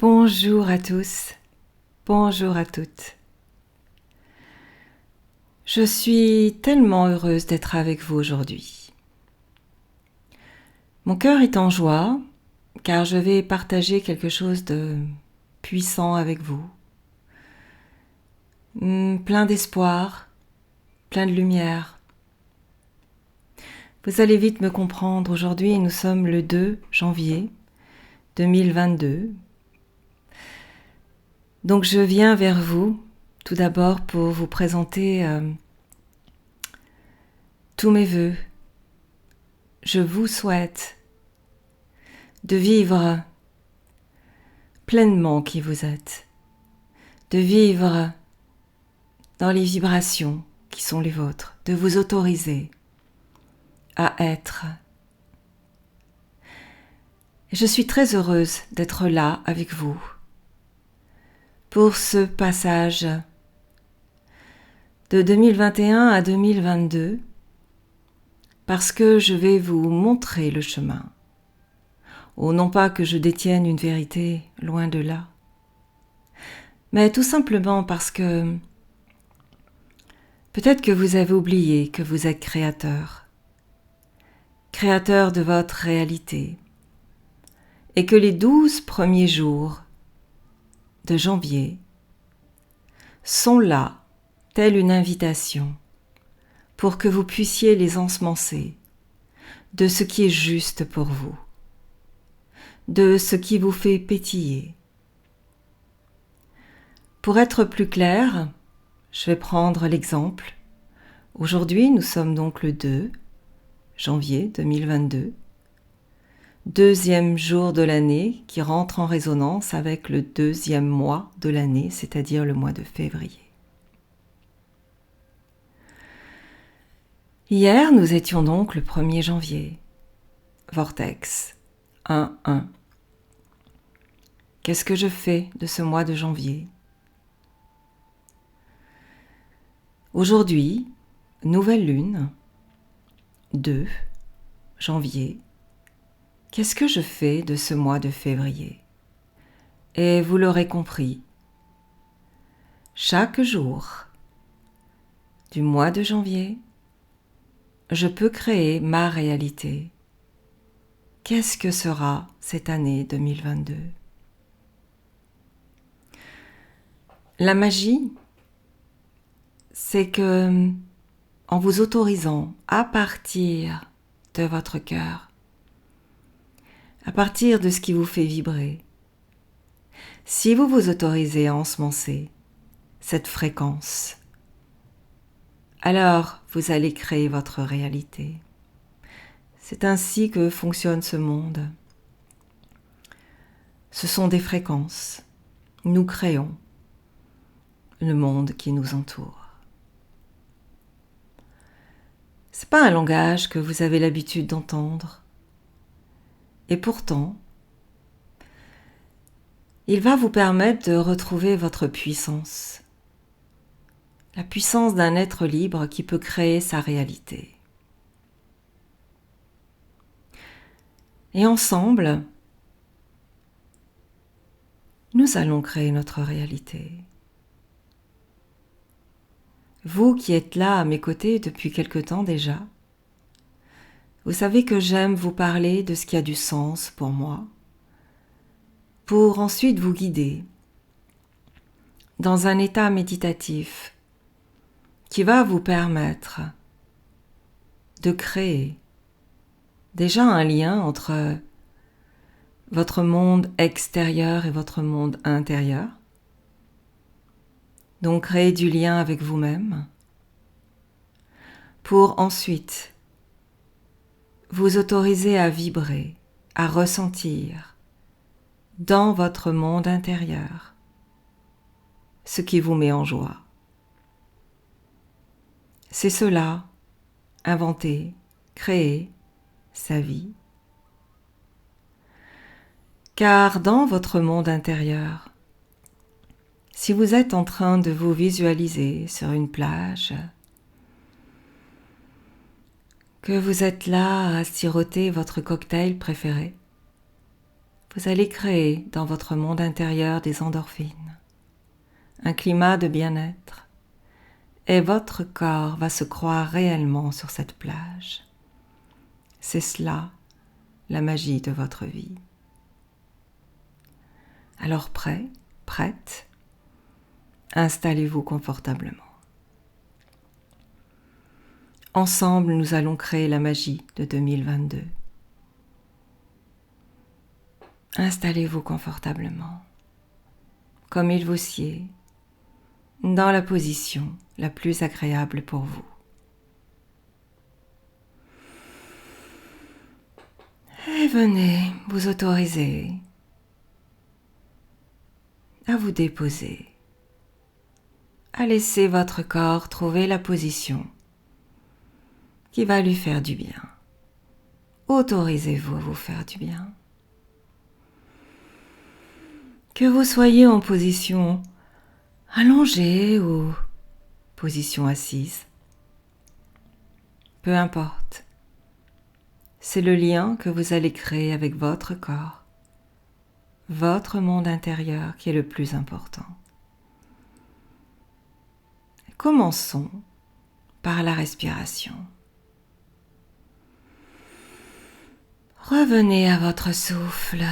Bonjour à tous, bonjour à toutes. Je suis tellement heureuse d'être avec vous aujourd'hui. Mon cœur est en joie car je vais partager quelque chose de puissant avec vous. Plein d'espoir, plein de lumière. Vous allez vite me comprendre, aujourd'hui nous sommes le 2 janvier 2022. Donc je viens vers vous tout d'abord pour vous présenter tous mes vœux. Je vous souhaite de vivre pleinement qui vous êtes, de vivre dans les vibrations qui sont les vôtres, de vous autoriser à être. Je suis très heureuse d'être là avec vous pour ce passage de 2021 à 2022 parce que je vais vous montrer le chemin. Oh, non pas que je détienne une vérité, loin de là, mais tout simplement parce que peut-être que vous avez oublié que vous êtes créateur de votre réalité, et que les 12 premiers jours de janvier sont là, telle une invitation, pour que vous puissiez les ensemencer de ce qui est juste pour vous, de ce qui vous fait pétiller. Pour être plus clair, je vais prendre l'exemple. Aujourd'hui, nous sommes donc le 2 janvier 2022, deuxième jour de l'année qui rentre en résonance avec le deuxième mois de l'année, c'est-à-dire le mois de février. Hier, nous étions donc le 1er janvier. Vortex 1-1. Qu'est-ce que je fais de ce mois de janvier ? Aujourd'hui, nouvelle lune, 2 janvier. Qu'est-ce que je fais de ce mois de février ? Et vous l'aurez compris, chaque jour du mois de janvier, je peux créer ma réalité. Qu'est-ce que sera cette année 2022 ? La magie, c'est que, en vous autorisant à partir de votre cœur, à partir de ce qui vous fait vibrer, si vous vous autorisez à ensemencer cette fréquence, alors vous allez créer votre réalité. C'est ainsi que fonctionne ce monde. Ce sont des fréquences. Nous créons le monde qui nous entoure. Ce n'est pas un langage que vous avez l'habitude d'entendre. Et pourtant, il va vous permettre de retrouver votre puissance. La puissance d'un être libre qui peut créer sa réalité. Et ensemble, nous allons créer notre réalité. Vous qui êtes là à mes côtés depuis quelque temps déjà, vous savez que j'aime vous parler de ce qui a du sens pour moi, pour ensuite vous guider dans un état méditatif qui va vous permettre de créer déjà un lien entre votre monde extérieur et votre monde intérieur. Donc créer du lien avec vous-même pour ensuite vous autoriser à vibrer, à ressentir dans votre monde intérieur ce qui vous met en joie. C'est cela, inventer, créer sa vie. Car dans votre monde intérieur, si vous êtes en train de vous visualiser sur une plage, que vous êtes là à siroter votre cocktail préféré, vous allez créer dans votre monde intérieur des endorphines, un climat de bien-être, et votre corps va se croire réellement sur cette plage. C'est cela, la magie de votre vie. Alors prête, installez-vous confortablement. Ensemble, nous allons créer la magie de 2022. Installez-vous confortablement, comme il vous sied, dans la position la plus agréable pour vous. Et venez vous autoriser à vous déposer, à laisser votre corps trouver la position qui va lui faire du bien. Autorisez-vous à vous faire du bien. Que vous soyez en position allongée ou position assise, peu importe. C'est le lien que vous allez créer avec votre corps, votre monde intérieur qui est le plus important. Commençons par la respiration. Revenez à votre souffle,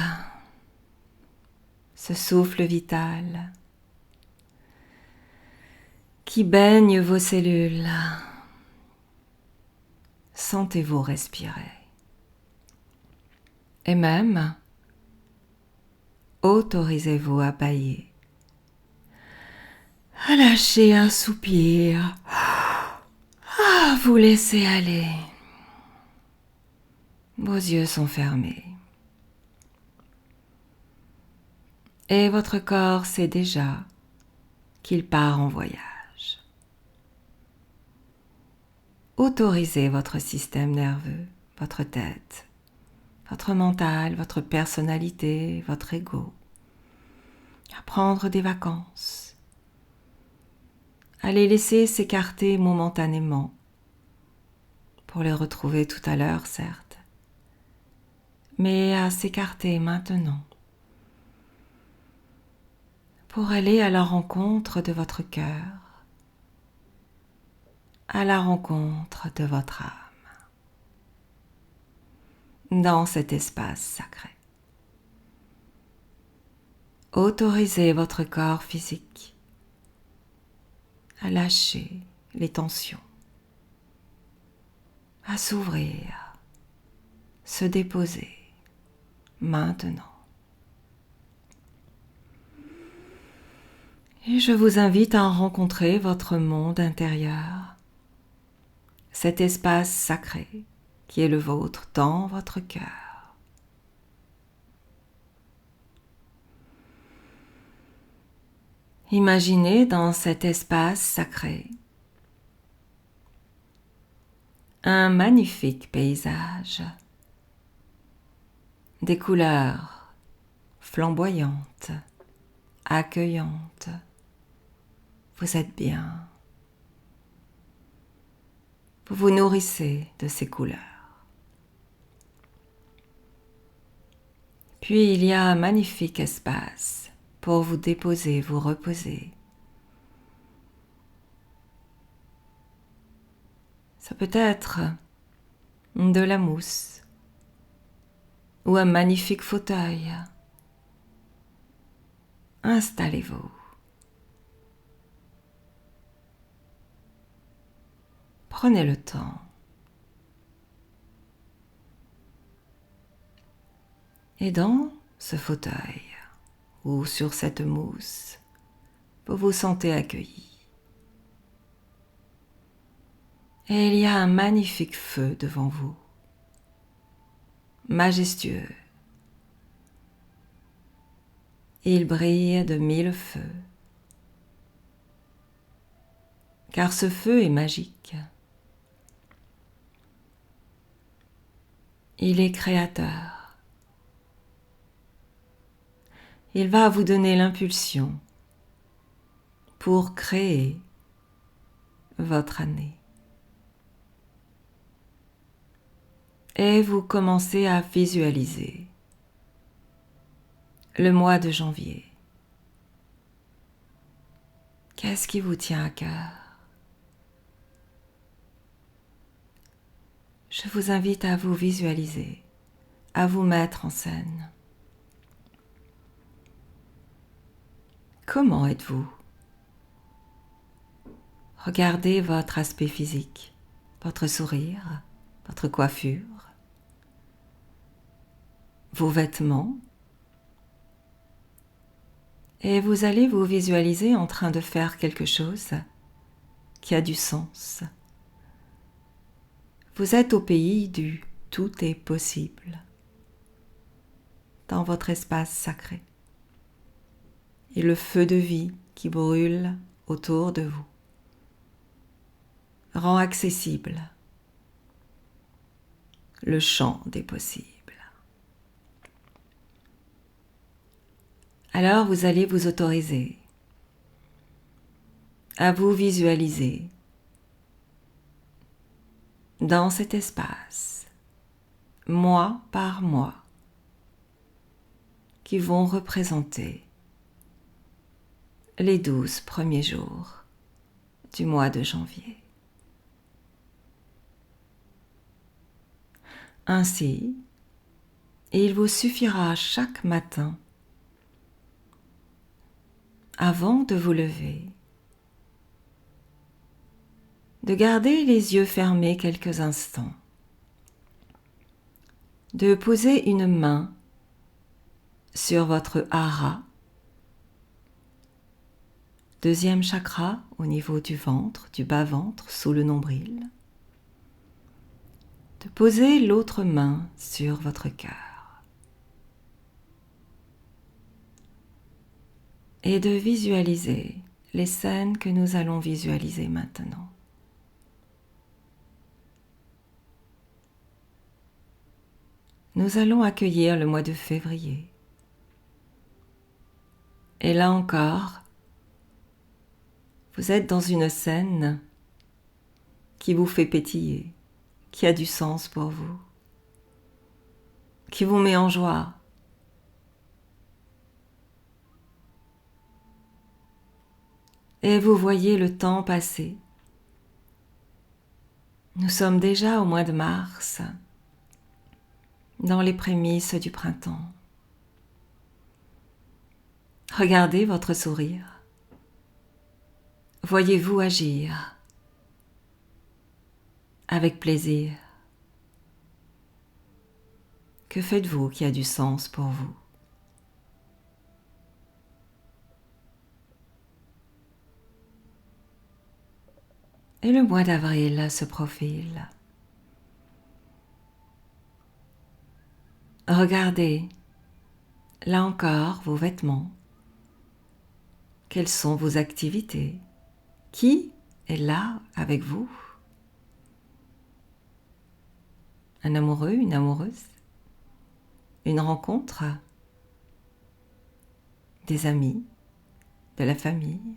ce souffle vital qui baigne vos cellules. Sentez-vous respirer. Et même, autorisez-vous à bâiller, à lâcher un soupir, à vous laisser aller. Vos yeux sont fermés. Et votre corps sait déjà qu'il part en voyage. Autorisez votre système nerveux, votre tête, votre mental, votre personnalité, votre ego à prendre des vacances, à les laisser s'écarter momentanément pour les retrouver tout à l'heure, certes, mais à s'écarter maintenant pour aller à la rencontre de votre cœur, à la rencontre de votre âme, dans cet espace sacré. Autorisez votre corps physique à lâcher les tensions, à s'ouvrir, se déposer maintenant. Et je vous invite à rencontrer votre monde intérieur, cet espace sacré qui est le vôtre dans votre cœur. Imaginez dans cet espace sacré un magnifique paysage, des couleurs flamboyantes, accueillantes. Vous êtes bien. Vous vous nourrissez de ces couleurs. Puis il y a un magnifique espace pour vous déposer, vous reposer. Ça peut être de la mousse ou un magnifique fauteuil. Installez-vous. Prenez le temps. Et dans ce fauteuil ou sur cette mousse, vous vous sentez accueilli. Et il y a un magnifique feu devant vous, majestueux. Il brille de 1000 feux, car ce feu est magique. Il est créateur. Il va vous donner l'impulsion pour créer votre année. Et vous commencez à visualiser le mois de janvier. Qu'est-ce qui vous tient à cœur? Je vous invite à vous visualiser, à vous mettre en scène. Comment êtes-vous? Regardez votre aspect physique, votre sourire, votre coiffure, vos vêtements, et vous allez vous visualiser en train de faire quelque chose qui a du sens. Vous êtes au pays du tout est possible, dans votre espace sacré, et le feu de vie qui brûle autour de vous rend accessible le champ des possibles. Alors vous allez vous autoriser à vous visualiser dans cet espace, mois par mois, qui vont représenter les 12 premiers jours du mois de janvier. Ainsi, il vous suffira chaque matin, avant de vous lever, de garder les yeux fermés quelques instants, de poser une main sur votre hara, deuxième chakra au niveau du ventre, du bas-ventre, sous le nombril, de poser l'autre main sur votre cœur et de visualiser les scènes que nous allons visualiser maintenant. Nous allons accueillir le mois de février. Et là encore, vous êtes dans une scène qui vous fait pétiller, qui a du sens pour vous, qui vous met en joie. Et vous voyez le temps passer. Nous sommes déjà au mois de mars, dans les prémices du printemps. Regardez votre sourire. Voyez-vous agir avec plaisir. Que faites-vous qui a du sens pour vous? Et le mois d'avril se profile. Regardez, là encore, vos vêtements. Quelles sont vos activités? Qui est là avec vous? Un amoureux, une amoureuse? Une rencontre? Des amis? De la famille?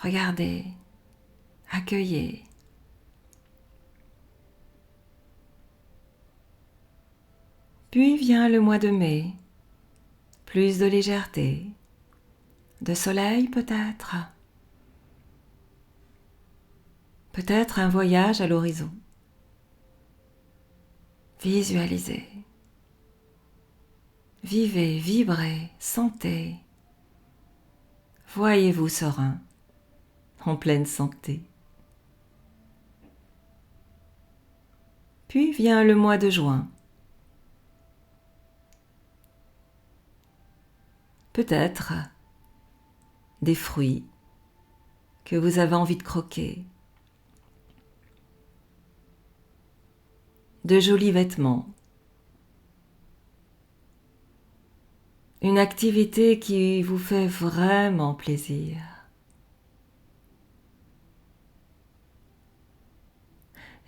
Regardez, accueillez. Puis vient le mois de mai, plus de légèreté, de soleil peut-être, peut-être un voyage à l'horizon. Visualisez, vivez, vibrez, sentez. Voyez-vous serein, en pleine santé. Puis vient le mois de juin. Peut-être des fruits que vous avez envie de croquer, de jolis vêtements, une activité qui vous fait vraiment plaisir.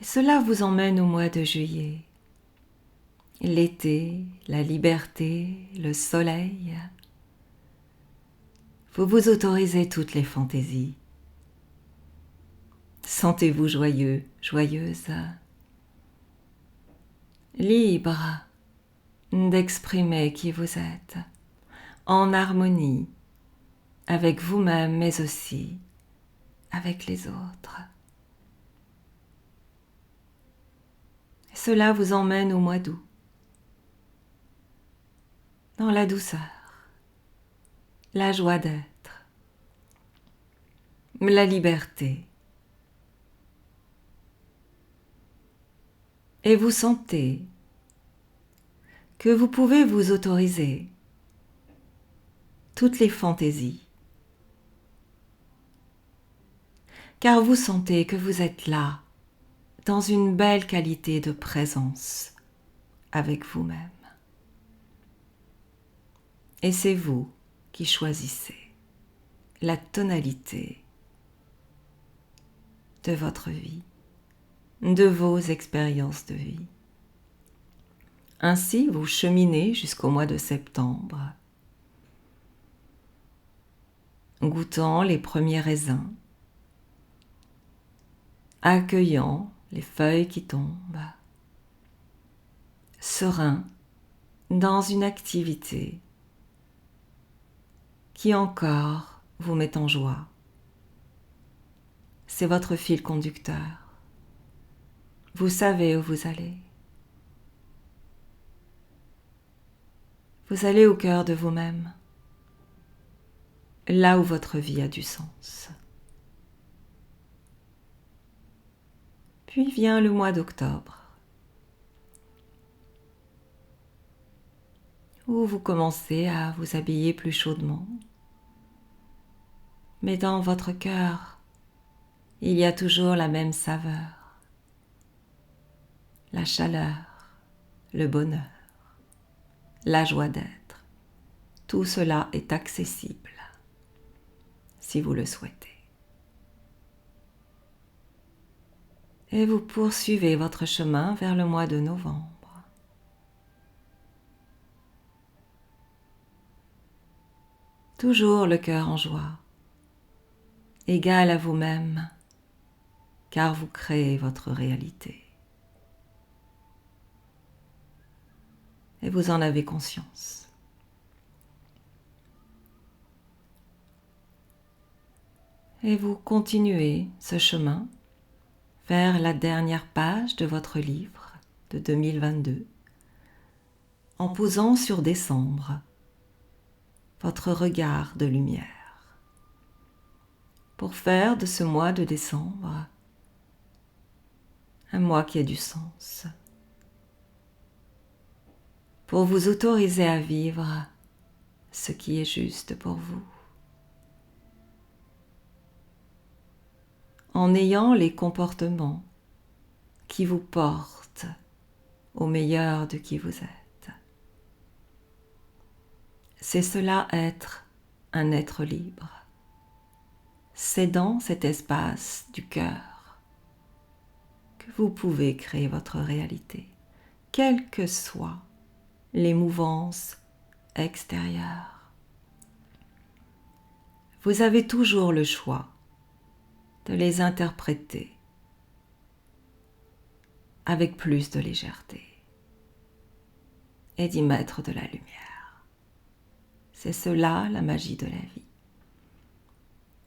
Et cela vous emmène au mois de juillet. L'été, la liberté, le soleil. Vous vous autorisez toutes les fantaisies. Sentez-vous joyeux, joyeuse, libre, d'exprimer qui vous êtes, en harmonie avec vous-même, mais aussi avec les autres. Et cela vous emmène au mois d'août, dans la douceur, la joie d'être, la liberté. Et vous sentez que vous pouvez vous autoriser toutes les fantaisies, car vous sentez que vous êtes là, dans une belle qualité de présence avec vous-même. Et c'est vous qui choisissez la tonalité de votre vie, de vos expériences de vie. Ainsi, vous cheminez jusqu'au mois de septembre, goûtant les premiers raisins, accueillant les feuilles qui tombent, serein dans une activité qui encore vous met en joie. C'est votre fil conducteur. Vous savez où vous allez. Vous allez au cœur de vous-même, là où votre vie a du sens. Puis vient le mois d'octobre, où vous commencez à vous habiller plus chaudement. Mais dans votre cœur, il y a toujours la même saveur, la chaleur, le bonheur, la joie d'être. Tout cela est accessible, si vous le souhaitez. Et vous poursuivez votre chemin vers le mois de novembre. Toujours le cœur en joie, égal à vous-même, car vous créez votre réalité. Et vous en avez conscience. Et vous continuez ce chemin vers la dernière page de votre livre de 2022, en posant sur décembre votre regard de lumière, pour faire de ce mois de décembre un mois qui a du sens, pour vous autoriser à vivre ce qui est juste pour vous, en ayant les comportements qui vous portent au meilleur de qui vous êtes. C'est cela être un être libre. C'est dans cet espace du cœur que vous pouvez créer votre réalité, quelles que soient les mouvances extérieures. Vous avez toujours le choix de les interpréter avec plus de légèreté et d'y mettre de la lumière. C'est cela la magie de la vie.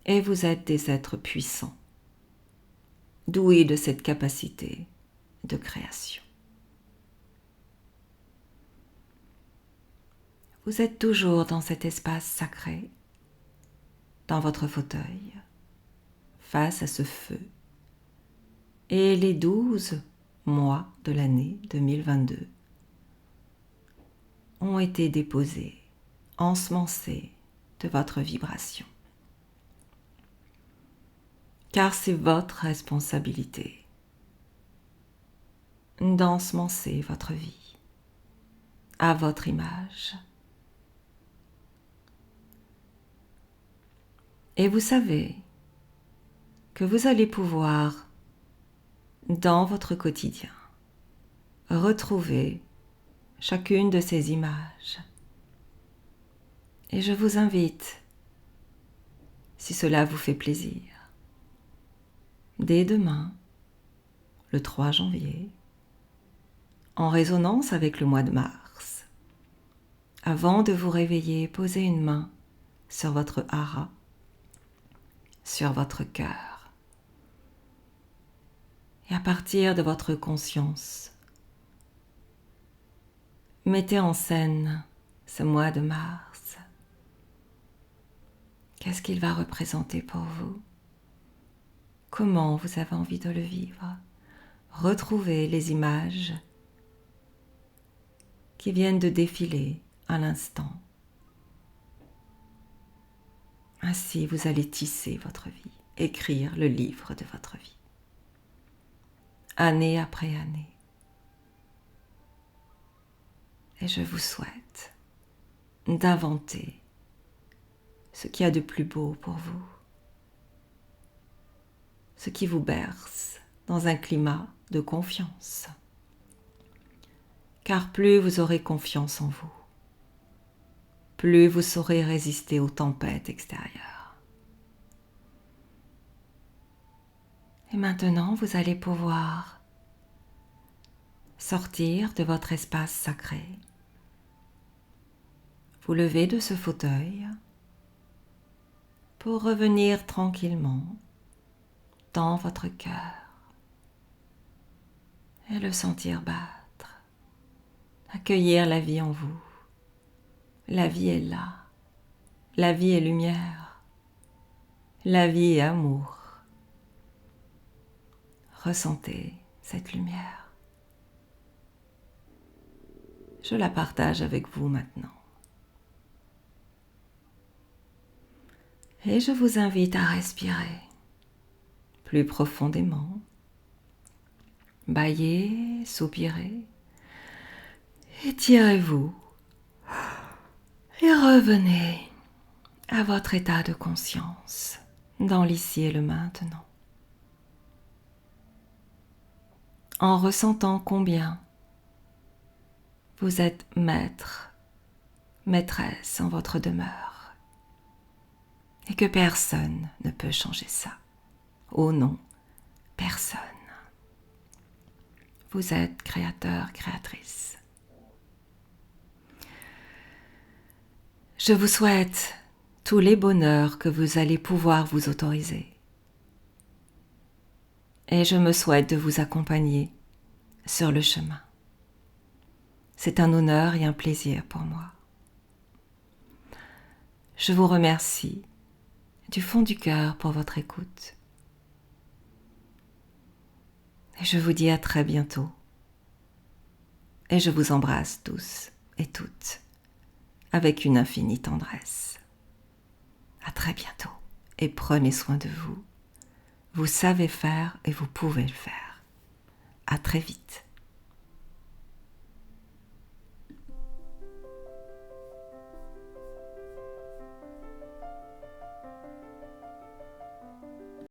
Et vous êtes des êtres puissants, doués de cette capacité de création. Vous êtes toujours dans cet espace sacré, dans votre fauteuil, face à ce feu. Et les 12 mois de l'année 2022 ont été déposés, ensemencés de votre vibration. Car c'est votre responsabilité d'ensemencer votre vie à votre image. Et vous savez que vous allez pouvoir, dans votre quotidien, retrouver chacune de ces images. Et je vous invite, si cela vous fait plaisir, dès demain, le 3 janvier, en résonance avec le mois de mars, Avant de vous réveiller, posez une main sur votre hara, sur votre cœur. Et à partir de votre conscience, mettez en scène ce mois de mars. Qu'est-ce qu'il va représenter pour vous? Comment vous avez envie de le vivre? Retrouvez les images qui viennent de défiler à l'instant. Ainsi, vous allez tisser votre vie, écrire le livre de votre vie, année après année. Et je vous souhaite d'inventer ce qu'il y a de plus beau pour vous, ce qui vous berce dans un climat de confiance. Car plus vous aurez confiance en vous, plus vous saurez résister aux tempêtes extérieures. Et maintenant, vous allez pouvoir sortir de votre espace sacré, vous lever de ce fauteuil pour revenir tranquillement dans votre cœur et le sentir battre, accueillir la vie en vous. La vie est là, la vie est lumière, la vie est amour. Ressentez cette lumière. Je la partage avec vous maintenant. Et je vous invite à respirer plus profondément. Bâillez, soupirez, étirez-vous et revenez à votre état de conscience dans l'ici et le maintenant. En ressentant combien vous êtes maître, maîtresse en votre demeure et que personne ne peut changer ça. Oh non, personne. Vous êtes créateur, créatrice. Je vous souhaite tous les bonheurs que vous allez pouvoir vous autoriser. Et je me souhaite de vous accompagner sur le chemin. C'est un honneur et un plaisir pour moi. Je vous remercie du fond du cœur pour votre écoute. Et je vous dis à très bientôt. Et je vous embrasse tous et toutes avec une infinie tendresse. À très bientôt et prenez soin de vous. Vous savez faire et vous pouvez le faire. À très vite.